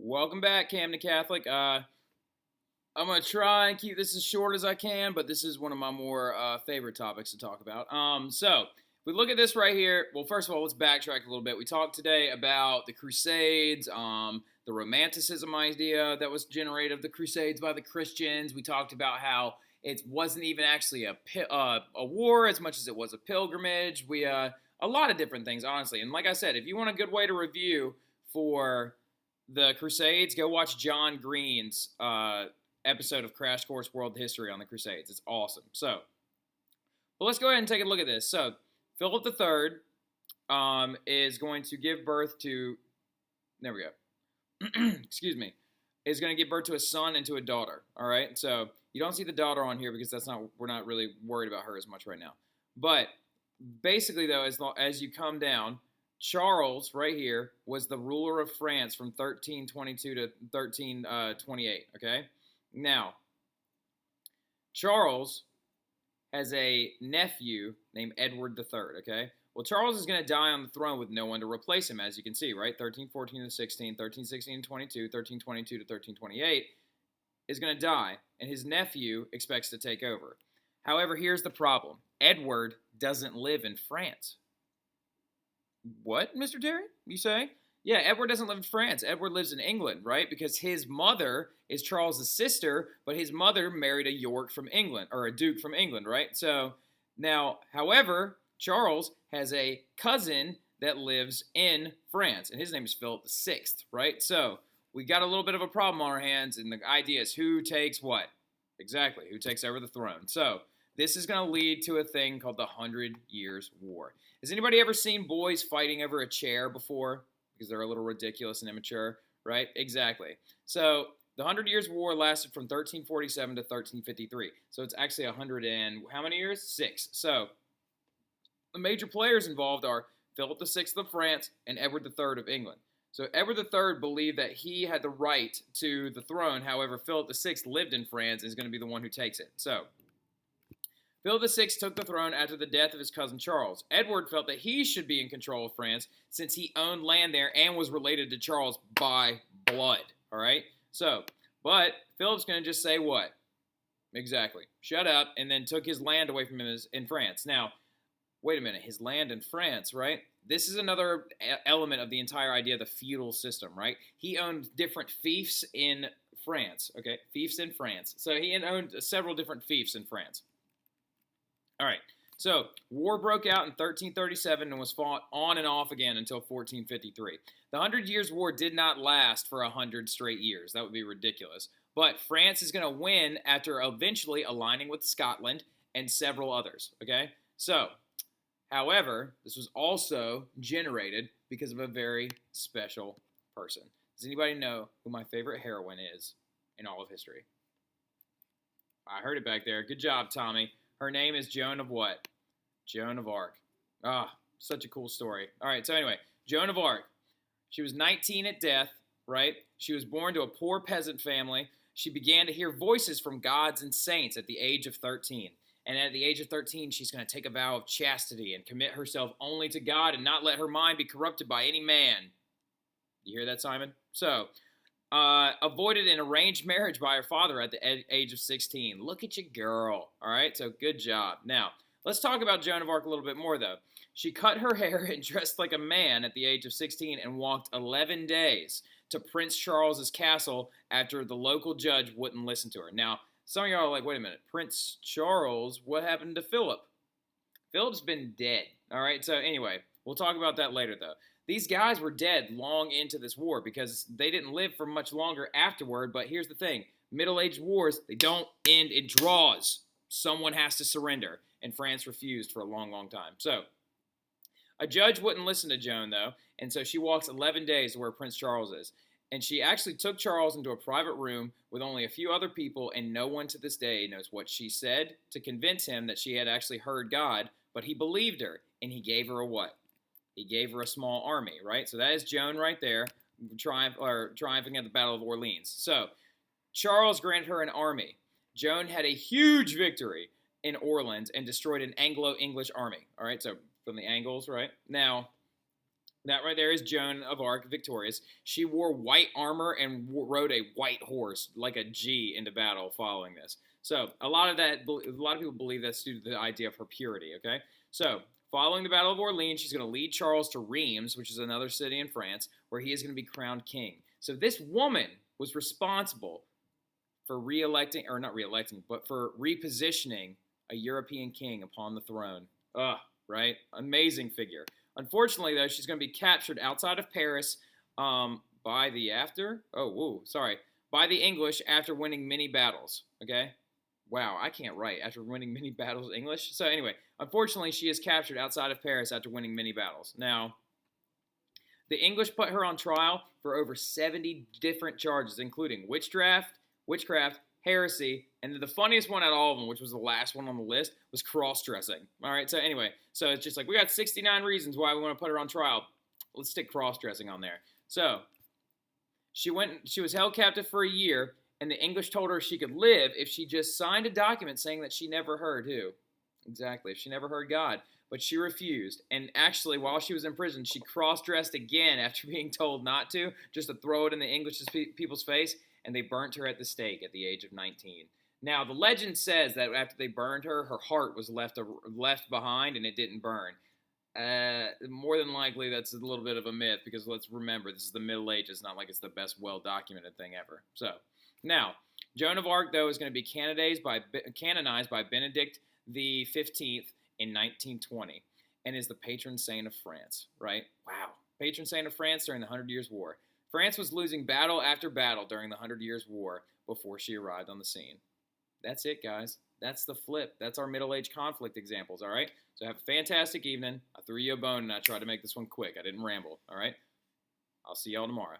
Welcome back, Camden Catholic. I'm gonna try and keep this as short as I can, but this is one of my more favorite topics to talk about. So if we look at this right here, well, first of all, let's backtrack a little bit. We talked today about the Crusades, the Romanticism idea that was generated of the Crusades by the Christians. We talked about how it wasn't even actually a war as much as it was a pilgrimage. A lot of different things, honestly. And like I said, if you want a good way to review for the Crusades, go watch John Green's episode of Crash Course World History on the Crusades. It's awesome. So, well, let's go ahead and take a look at this. So, Philip III is going to give birth to, there we go, excuse me, is going to give birth to a son and to a daughter. All right. So, you don't see the daughter on here because we're not really worried about her as much right now. But basically, though, as you come down, Charles, right here, was the ruler of France from 1322 to 1328, okay? Now, Charles has a nephew named Edward III, okay? Well, Charles is going to die on the throne with no one to replace him, as you can see, right? 1314 to 16, 1316 to 22, 1322 to 1328 is going to die, and his nephew expects to take over. However, here's the problem. Edward doesn't live in France. What, Mr. Terry? You say? Yeah, Edward doesn't live in France. Edward lives in England, right? Because his mother is Charles's sister, but his mother married a York from England, or a Duke from England, right? So now, however, Charles has a cousin that lives in France, and his name is Philip VI, right? So we got a little bit of a problem on our hands, and the idea is who takes what? Exactly, who takes over the throne? So this is going to lead to a thing called the 100 Years' War. Has anybody ever seen boys fighting over a chair before? Because they're a little ridiculous and immature, right? Exactly. So the 100 Years' War lasted from 1347 to 1353. So it's actually 100 and how many years? 6. So the major players involved are Philip VI of France and Edward III of England. So Edward III believed that he had the right to the throne. However, Philip VI lived in France and is going to be the one who takes it. So Philip VI took the throne after the death of his cousin Charles. Edward felt that he should be in control of France since he owned land there and was related to Charles by blood. All right? So, but Philip's going to just say what? Exactly. Shut up, and then took his land away from him in France. Now, wait a minute. His land in France, right? This is another element of the entire idea of the feudal system, right? He owned different fiefs in France, okay? Fiefs in France. So he owned several different fiefs in France. All right, so war broke out in 1337 and was fought on and off again until 1453. The 100 Years' War did not last for 100 straight years. That would be ridiculous. But France is going to win after eventually aligning with Scotland and several others, okay? So, however, this was also generated because of a very special person. Does anybody know who my favorite heroine is in all of history? I heard it back there. Good job, Tommy. Her name is Joan of what? Joan of Arc. Such a cool story. All right, so anyway, Joan of Arc. She was 19 at death, right? She was born to a poor peasant family. She began to hear voices from gods and saints at the age of 13. And at the age of 13, she's going to take a vow of chastity and commit herself only to God and not let her mind be corrupted by any man. You hear that, Simon? So, avoided an arranged marriage by her father at the age of 16. Look at you, girl. All right, so good job. Now, let's talk about Joan of Arc a little bit more, though. She cut her hair and dressed like a man at the age of 16 and walked 11 days to Prince Charles's castle after the local judge wouldn't listen to her. Now, some of y'all are like, wait a minute, Prince Charles, what happened to Philip? Philip's been dead. All right, so anyway, we'll talk about that later, though. These guys were dead long into this war because they didn't live for much longer afterward. But here's the thing. Middle-aged wars, they don't end in draws. Someone has to surrender. And France refused for a long, long time. So a judge wouldn't listen to Joan, though. And so she walks 11 days to where Prince Charles is. And she actually took Charles into a private room with only a few other people. And no one to this day knows what she said to convince him that she had actually heard God. But he believed her. And he gave her a what? He gave her a small army, right? So that is Joan right there, triumphing at the Battle of Orleans. So Charles granted her an army. Joan had a huge victory in Orleans and destroyed an Anglo-English army. All right, so from the Angles, right? Now, That right there is Joan of Arc victorious. She wore white armor and rode a white horse like a G into battle following this. So a lot of people believe that's due to the idea of her purity. Okay, so following the Battle of Orleans, she's going to lead Charles to Reims, which is another city in France, where he is going to be crowned king. So this woman was responsible for re-electing, or not re-electing, but for repositioning a European king upon the throne. Ugh, right? Amazing figure. Unfortunately, though, she's going to be captured outside of Paris by the by the English after winning many battles. Okay, wow, I can't write after winning many battles English. So anyway, unfortunately, she is captured outside of Paris after winning many battles. Now, the English put her on trial for over 70 different charges, including witchcraft, heresy, and the funniest one out of all of them, which was the last one on the list, was cross-dressing. All right, so anyway, so it's just like, we got 69 reasons why we want to put her on trial. Let's stick cross-dressing on there. So she was held captive for a year, and the English told her she could live if she just signed a document saying that she never heard who? Exactly, if she never heard God. But she refused. And actually, while she was in prison, she cross-dressed again after being told not to, just to throw it in the English people's face, and they burnt her at the stake at the age of 19. Now, the legend says that after they burned her, her heart was left behind and it didn't burn. More than likely, that's a little bit of a myth, because let's remember, this is the Middle Ages, not like it's the best well-documented thing ever. So, now, Joan of Arc, though, is going to be canonized by Benedict the 15th in 1920, and is the patron saint of France, right? Wow. Patron saint of France during the 100 Years' War. France was losing battle after battle during the 100 Years' War before she arrived on the scene. That's it, guys. That's the flip. That's our Middle Age conflict examples, all right? So have a fantastic evening. I threw you a bone, and I tried to make this one quick. I didn't ramble, all right? I'll see y'all tomorrow.